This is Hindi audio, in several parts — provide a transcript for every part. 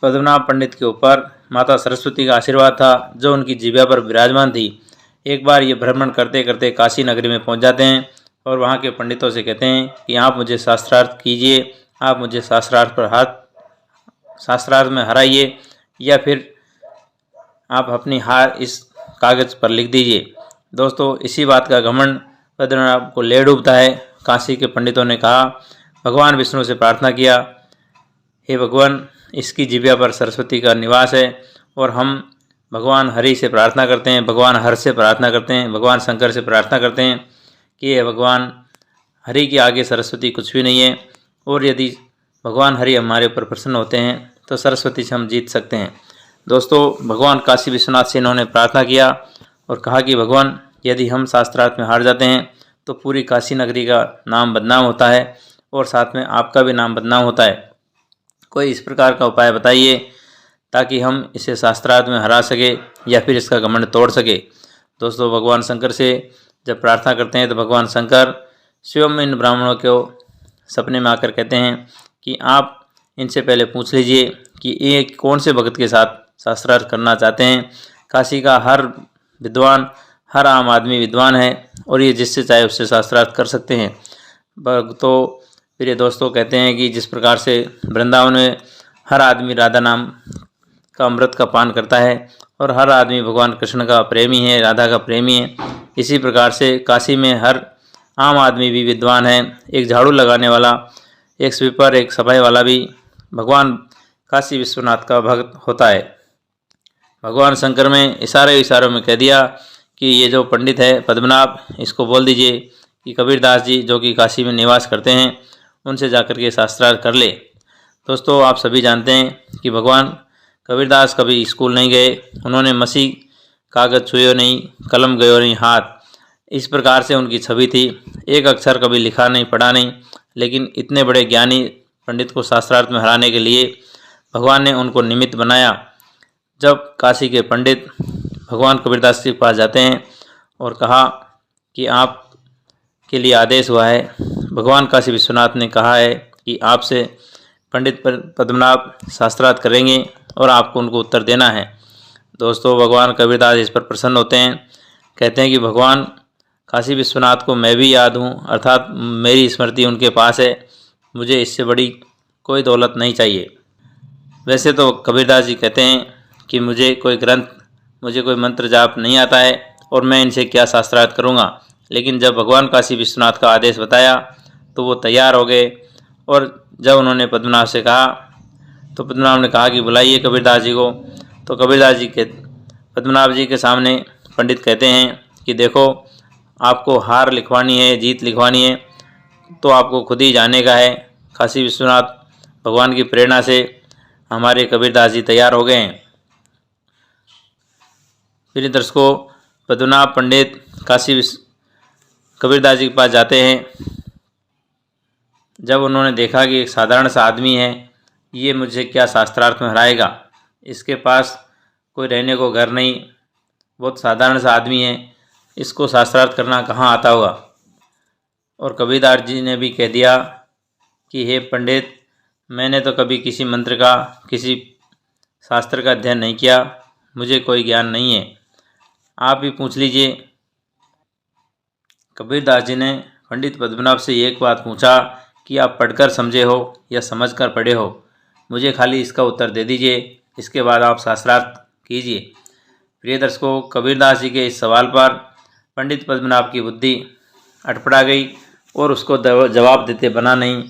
पद्मनाभ पंडित के ऊपर माता सरस्वती का आशीर्वाद था जो उनकी जिह्वा पर विराजमान थी। एक बार ये भ्रमण करते करते काशी नगरी में पहुंच जाते हैं और वहाँ के पंडितों से कहते हैं कि आप मुझे शास्त्रार्थ कीजिए, आप मुझे शास्त्रार्थ में हराइए, या फिर आप अपनी हार इस कागज़ पर लिख दीजिए। दोस्तों, इसी बात का घमंड पद्मनाभ को ले डूबता है। काशी के पंडितों ने कहा, भगवान विष्णु से प्रार्थना किया, हे भगवान, इसकी जिह्वा पर सरस्वती का निवास है और हम भगवान हरि से प्रार्थना करते हैं, भगवान हर से प्रार्थना करते हैं, भगवान शंकर से प्रार्थना करते हैं कि हे भगवान, हरि के आगे सरस्वती कुछ भी नहीं है, और यदि भगवान हरि हमारे ऊपर प्रसन्न होते हैं तो सरस्वती से हम जीत सकते हैं। दोस्तों, भगवान काशी विश्वनाथ से इन्होंने प्रार्थना किया और कहा कि भगवान, यदि हम शास्त्रार्थ में हार जाते हैं तो पूरी काशी नगरी का नाम बदनाम होता है और साथ में आपका भी नाम बदनाम होता है। कोई इस प्रकार का उपाय बताइए ताकि हम इसे शास्त्रार्थ में हरा सके या फिर इसका घमंड तोड़ सके। दोस्तों, भगवान शंकर से जब प्रार्थना करते हैं तो भगवान शंकर स्वयं इन ब्राह्मणों को सपने में आकर कहते हैं कि आप इनसे पहले पूछ लीजिए कि ये कौन से भगत के साथ शास्त्रार्थ करना चाहते हैं। काशी का हर विद्वान, हर आम आदमी विद्वान है और ये जिससे चाहे उससे शास्त्रार्थ कर सकते हैं। तो प्रिय दोस्तों, कहते हैं कि जिस प्रकार से वृंदावन में हर आदमी राधा नाम का अमृत का पान करता है और हर आदमी भगवान कृष्ण का प्रेमी है, राधा का प्रेमी है, इसी प्रकार से काशी में हर आम आदमी भी विद्वान है। एक झाड़ू लगाने वाला, एक स्वीपर, एक सफाई वाला भी भगवान काशी विश्वनाथ का भक्त होता है। भगवान शंकर में इशारों में कह दिया कि ये जो पंडित है पद्मनाभ, इसको बोल दीजिए कि कबीरदास जी जो कि काशी में निवास करते हैं उनसे जाकर के शास्त्रार्थ कर ले। दोस्तों, आप सभी जानते हैं कि भगवान कबीरदास कभी स्कूल नहीं गए, उन्होंने मसी कागज़ छुए नहीं, कलम गयो नहीं हाथ, इस प्रकार से उनकी छवि थी। एक अक्षर कभी लिखा नहीं, पढ़ा नहीं, लेकिन इतने बड़े ज्ञानी पंडित को शास्त्रार्थ में हराने के लिए भगवान ने उनको निमित्त बनाया। जब काशी के पंडित भगवान कबीरदास के पास जाते हैं और कहा कि आप के लिए आदेश हुआ है, भगवान काशी विश्वनाथ ने कहा है कि आपसे पंडित पद्मनाभ शास्त्रार्थ करेंगे और आपको उनको उत्तर देना है। दोस्तों, भगवान कबीरदास इस पर प्रसन्न होते हैं, कहते हैं कि भगवान काशी विश्वनाथ को मैं भी याद हूँ, अर्थात मेरी स्मृति उनके पास है, मुझे इससे बड़ी कोई दौलत नहीं चाहिए। वैसे तो कबीरदास जी कहते हैं कि मुझे कोई ग्रंथ, मुझे कोई मंत्र जाप नहीं आता है और मैं इनसे क्या शास्त्रार्थ करूँगा, लेकिन जब भगवान काशी विश्वनाथ का आदेश बताया तो वो तैयार हो गए। और जब उन्होंने पद्मनाभ से कहा तो पद्मनाभ ने कहा कि बुलाइए कबीरदास जी को। तो कबीरदास जी के पद्मनाभ जी के सामने पंडित कहते हैं कि देखो, आपको हार लिखवानी है, जीत लिखवानी है तो आपको खुद ही जाने का है। काशी विश्वनाथ भगवान की प्रेरणा से हमारे कबीरदास जी तैयार हो गए हैं। प्रिय दर्शकों, पद्मनाभ पंडित कबीरदास जी के पास जाते हैं। जब उन्होंने देखा कि एक साधारण सा आदमी है, ये मुझे क्या शास्त्रार्थ में हराएगा, इसके पास कोई रहने को घर नहीं, बहुत साधारण सा आदमी है, इसको शास्त्रार्थ करना कहाँ आता होगा। और कबीरदास जी ने भी कह दिया कि हे पंडित, मैंने तो कभी किसी मंत्र का, किसी शास्त्र का अध्ययन नहीं किया, मुझे कोई ज्ञान नहीं है, आप भी पूछ लीजिए। कबीरदास जी ने पंडित पद्मनाभ से एक बात पूछा कि आप पढ़कर समझे हो या समझकर पढ़े हो, मुझे खाली इसका उत्तर दे दीजिए, इसके बाद आप शास्त्रार्थ कीजिए। प्रिय दर्शकों, कबीरदास जी के इस सवाल पर पंडित पद्मनाभ की बुद्धि अटपटा गई और उसको जवाब देते बना नहीं।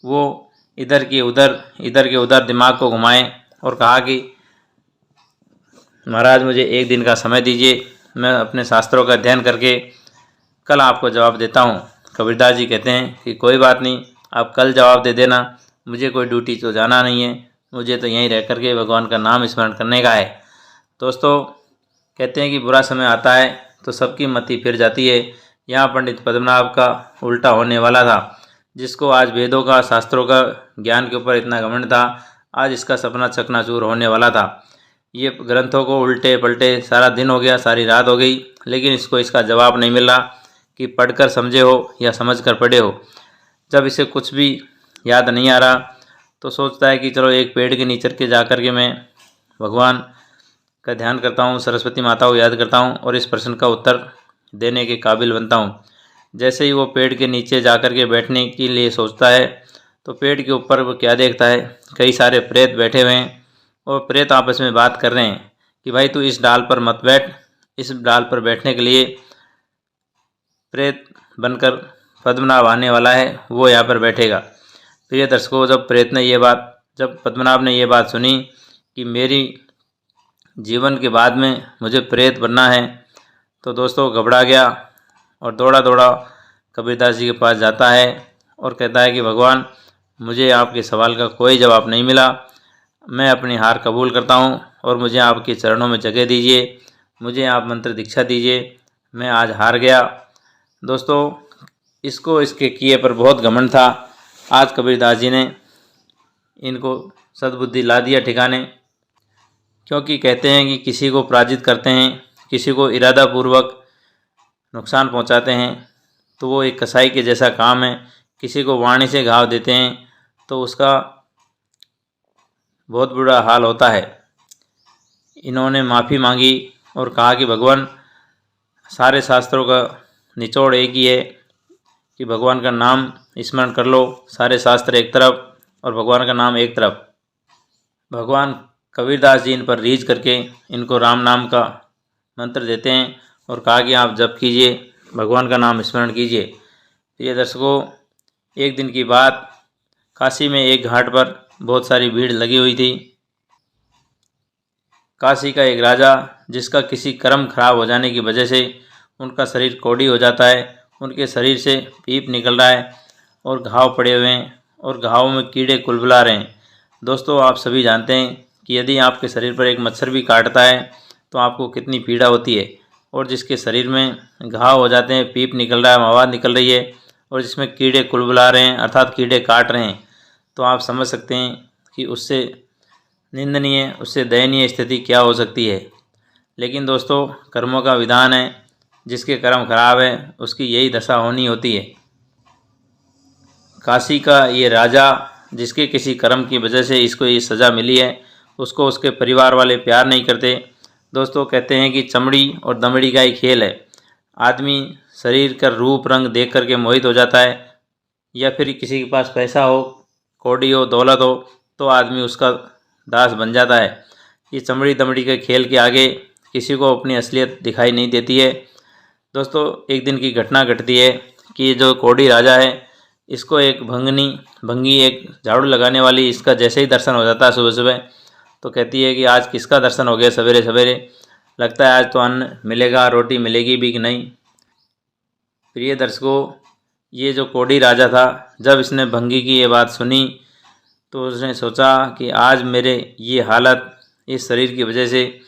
वो इधर के उधर दिमाग को घुमाए और कहा कि महाराज, मुझे एक दिन का समय दीजिए, मैं अपने शास्त्रों का अध्ययन करके कल आपको जवाब देता हूँ। कबीरदास जी कहते हैं कि कोई बात नहीं, आप कल जवाब दे देना, मुझे कोई ड्यूटी तो जाना नहीं है, मुझे तो यहीं रह करके भगवान का नाम स्मरण करने का है। दोस्तों, कहते हैं कि बुरा समय आता है तो सबकी मति फिर जाती है। यहाँ पंडित पद्मनाभ का उल्टा होने वाला था। जिसको आज वेदों का, शास्त्रों का ज्ञान के ऊपर इतना घमंड था, आज इसका सपना चकनाचूर होने वाला था। ये ग्रंथों को उल्टे पलटे सारा दिन हो गया, सारी रात हो गई, लेकिन इसको इसका जवाब नहीं मिल रहा कि पढ़कर समझे हो या समझकर पढ़े हो। जब इसे कुछ भी याद नहीं आ रहा तो सोचता है कि चलो एक पेड़ के नीचे के जा कर के मैं भगवान का ध्यान करता हूँ, सरस्वती माता को याद करता हूँ और इस प्रश्न का उत्तर देने के काबिल बनता हूँ। जैसे ही वो पेड़ के नीचे जा कर के बैठने के लिए सोचता है तो पेड़ के ऊपर वो क्या देखता है, कई सारे प्रेत बैठे हुए हैं और प्रेत आपस में बात कर रहे हैं कि भाई तू इस डाल पर मत बैठ, इस डाल पर बैठने के लिए प्रेत बनकर पद्मनाभ आने वाला है, वो यहाँ पर बैठेगा। प्रिय दर्शकों, जब पद्मनाभ ने ये बात सुनी कि मेरी जीवन के बाद में मुझे प्रेत बनना है, तो दोस्तों घबरा गया और दौड़ा दौड़ा कबीरदास जी के पास जाता है और कहता है कि भगवान, मुझे आपके सवाल का कोई जवाब नहीं मिला, मैं अपनी हार कबूल करता हूँ और मुझे आपके चरणों में जगह दीजिए, मुझे आप मंत्र दीक्षा दीजिए, मैं आज हार गया। दोस्तों, इसको इसके किए पर बहुत घमंड था। आज कबीरदास जी ने इनको सद्बुद्धि ला दिया ठिकाने, क्योंकि कहते हैं कि किसी को पराजित करते हैं, किसी को इरादापूर्वक नुकसान पहुंचाते हैं तो वो एक कसाई के जैसा काम है। किसी को वाणी से घाव देते हैं तो उसका बहुत बुरा हाल होता है। इन्होंने माफ़ी मांगी और कहा कि भगवान, सारे शास्त्रों का निचोड़ एक ही है कि भगवान का नाम स्मरण कर लो, सारे शास्त्र एक तरफ और भगवान का नाम एक तरफ। भगवान कबीरदास जी इन पर रीझ करके इनको राम नाम का मंत्र देते हैं और कहा कि आप जप कीजिए, भगवान का नाम स्मरण कीजिए। प्रिय दर्शकों, एक दिन की बात, काशी में एक घाट पर बहुत सारी भीड़ लगी हुई थी। काशी का एक राजा, जिसका किसी कर्म खराब हो जाने की वजह से उनका शरीर कौड़ी हो जाता है, उनके शरीर से पीप निकल रहा है और घाव पड़े हुए हैं और घावों में कीड़े कुलबुला रहे हैं। दोस्तों, आप सभी जानते हैं कि यदि आपके शरीर पर एक मच्छर भी काटता है तो आपको कितनी पीड़ा होती है, और जिसके शरीर में घाव हो जाते हैं, पीप निकल रहा है, आवाज़ निकल रही है और जिसमें कीड़े कुलबुला रहे हैं अर्थात कीड़े काट रहे हैं, तो आप समझ सकते हैं कि उससे निंदनीय, उससे दयनीय स्थिति क्या हो सकती है। लेकिन दोस्तों, कर्मों का विधान है, जिसके कर्म खराब है उसकी यही दशा होनी होती है। काशी का ये राजा, जिसके किसी कर्म की वजह से इसको ये सज़ा मिली है, उसको उसके परिवार वाले प्यार नहीं करते। दोस्तों, कहते हैं कि चमड़ी और दमड़ी का ही खेल है। आदमी शरीर का रूप रंग देख करके मोहित हो जाता है, या फिर किसी के पास पैसा हो, कौड़ी हो, दौलत हो, तो आदमी उसका दास बन जाता है। ये चमड़ी दमड़ी के खेल के आगे किसी को अपनी असलियत दिखाई नहीं देती है। दोस्तों, एक दिन की घटना घटती है कि ये जो कौड़ी राजा है, इसको एक भंगी एक झाड़ू लगाने वाली, इसका जैसे ही दर्शन हो जाता है सुबह सुबह, तो कहती है कि आज किसका दर्शन हो गया सवेरे सवेरे, लगता है आज तो अन्न मिलेगा, रोटी मिलेगी भी कि नहीं। प्रिय दर्शकों, ये जो कौड़ी राजा था, जब इसने भंगी की ये बात सुनी तो उसने सोचा कि आज मेरे ये हालत, इस शरीर की वजह से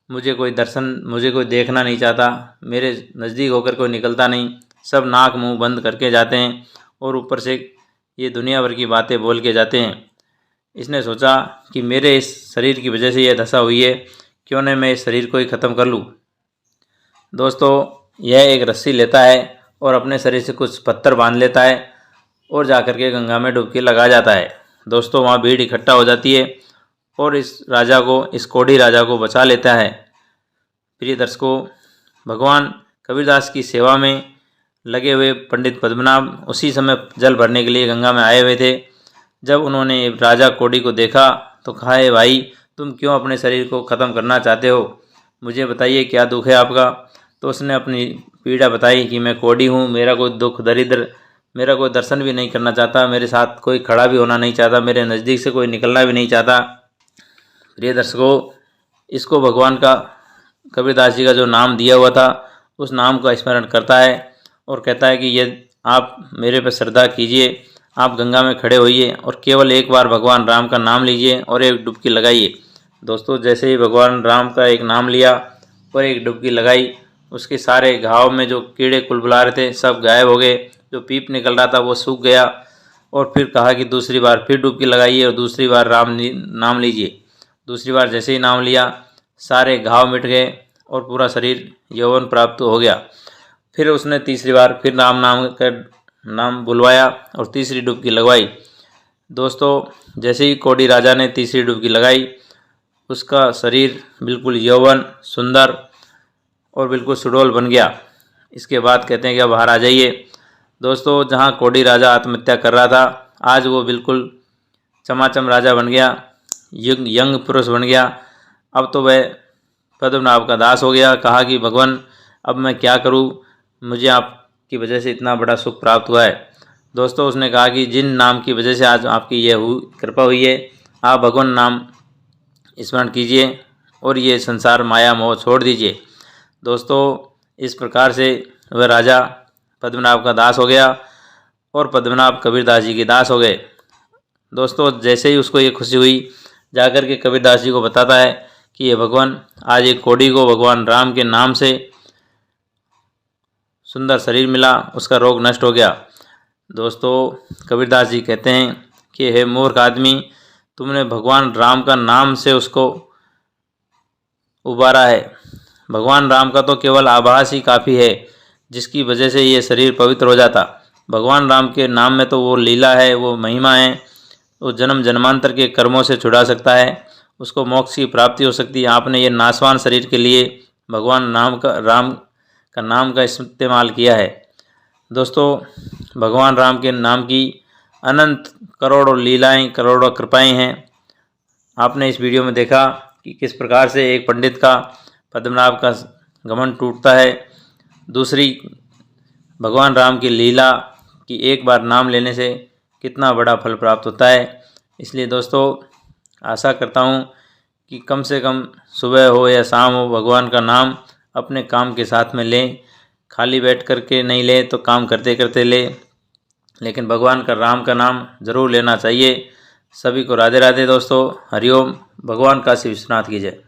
मुझे कोई देखना नहीं चाहता, मेरे नज़दीक होकर कोई निकलता नहीं, सब नाक मुंह बंद करके जाते हैं और ऊपर से ये दुनिया भर की बातें बोल के जाते हैं। इसने सोचा कि मेरे इस शरीर की वजह से यह दशा हुई है, क्यों न मैं इस शरीर को ही ख़त्म कर लूँ। दोस्तों, यह एक रस्सी लेता है और अपने शरीर से कुछ पत्थर बांध लेता है और जाकर के गंगा में डुबकी लगा जाता है। दोस्तों, वहाँ भीड़ इकट्ठा हो जाती है और इस कौड़ी राजा को बचा लेता है। प्रिय दर्शकों, भगवान कबीरदास की सेवा में लगे हुए पंडित पद्मनाभ उसी समय जल भरने के लिए गंगा में आए हुए थे। जब उन्होंने राजा कौड़ी को देखा तो कहा, है भाई, तुम क्यों अपने शरीर को ख़त्म करना चाहते हो, मुझे बताइए क्या दुख है आपका। तो उसने अपनी पीड़ा बताई कि मैं कौड़ी हूँ, मेरा कोई दुख दरिद्र, मेरा कोई दर्शन भी नहीं करना चाहता, मेरे साथ कोई खड़ा भी होना नहीं चाहता, मेरे नज़दीक से कोई निकलना भी नहीं चाहता। प्रिय दर्शकों, इसको भगवान का, कबीरदास जी का जो नाम दिया हुआ था, उस नाम का स्मरण करता है और कहता है कि ये आप मेरे पर श्रद्धा कीजिए, आप गंगा में खड़े होइए और केवल एक बार भगवान राम का नाम लीजिए और एक डुबकी लगाइए। दोस्तों, जैसे ही भगवान राम का एक नाम लिया और एक डुबकी लगाई, उसके सारे घाव में जो कीड़े कुलबुला रहे थे सब गायब हो गए, जो पीप निकल रहा था वो सूख गया। और फिर कहा कि दूसरी बार फिर डुबकी लगाइए और दूसरी बार नाम लीजिए। दूसरी बार जैसे ही नाम लिया, सारे घाव मिट गए और पूरा शरीर यौवन प्राप्त हो गया। फिर उसने तीसरी बार फिर नाम बुलवाया और तीसरी डुबकी लगवाई। दोस्तों जैसे ही कोडी राजा ने तीसरी डुबकी लगाई, उसका शरीर बिल्कुल यौवन, सुंदर और बिल्कुल सुडौल बन गया। इसके बाद कहते हैं कि अब बाहर आ जाइए। दोस्तों जहां कोडी राजा आत्महत्या कर रहा था, आज वो बिल्कुल चमाचम राजा बन गया, यंग पुरुष बन गया। अब तो वह पद्मनाभ का दास हो गया। कहा कि भगवान अब मैं क्या करूं, मुझे आपकी वजह से इतना बड़ा सुख प्राप्त हुआ है। दोस्तों उसने कहा कि जिन नाम की वजह से आज आपकी ये कृपा हुई है, आप भगवान नाम स्मरण कीजिए और ये संसार माया मोह छोड़ दीजिए। दोस्तों इस प्रकार से वह राजा पद्मनाभ का दास हो गया और पद्मनाभ कबीरदास जी के दास हो गए। दोस्तों जैसे ही उसको ये खुशी हुई, जाकर के कबीरदास जी को बताता है कि ये भगवान आज एक कोडी को भगवान राम के नाम से सुंदर शरीर मिला, उसका रोग नष्ट हो गया। दोस्तों कबीरदास जी कहते हैं कि हे मूर्ख आदमी, तुमने भगवान राम का नाम से उसको उबारा है। भगवान राम का तो केवल आभास ही काफ़ी है, जिसकी वजह से ये शरीर पवित्र हो जाता। भगवान राम के नाम में तो वो लीला है, वो महिमा है, वो जन्म जन्मांतर के कर्मों से छुड़ा सकता है, उसको मोक्ष की प्राप्ति हो सकती है। आपने ये नासवान शरीर के लिए भगवान राम का नाम का इस्तेमाल किया है। दोस्तों भगवान राम के नाम की अनंत करोड़ों लीलाएं, करोड़ों कृपाएं हैं। आपने इस वीडियो में देखा कि किस प्रकार से एक पंडित का पद्मनाभ का घमंड टूटता है। दूसरी भगवान राम की लीला कि एक बार नाम लेने से कितना बड़ा फल प्राप्त होता है। इसलिए दोस्तों आशा करता हूँ कि कम से कम सुबह हो या शाम हो, भगवान का नाम अपने काम के साथ में लें। खाली बैठ कर के नहीं ले तो काम करते करते ले, लेकिन भगवान का राम का नाम ज़रूर लेना चाहिए। सभी को राधे राधे दोस्तों, हरिओम। भगवान काशी विश्वनाथ की जय।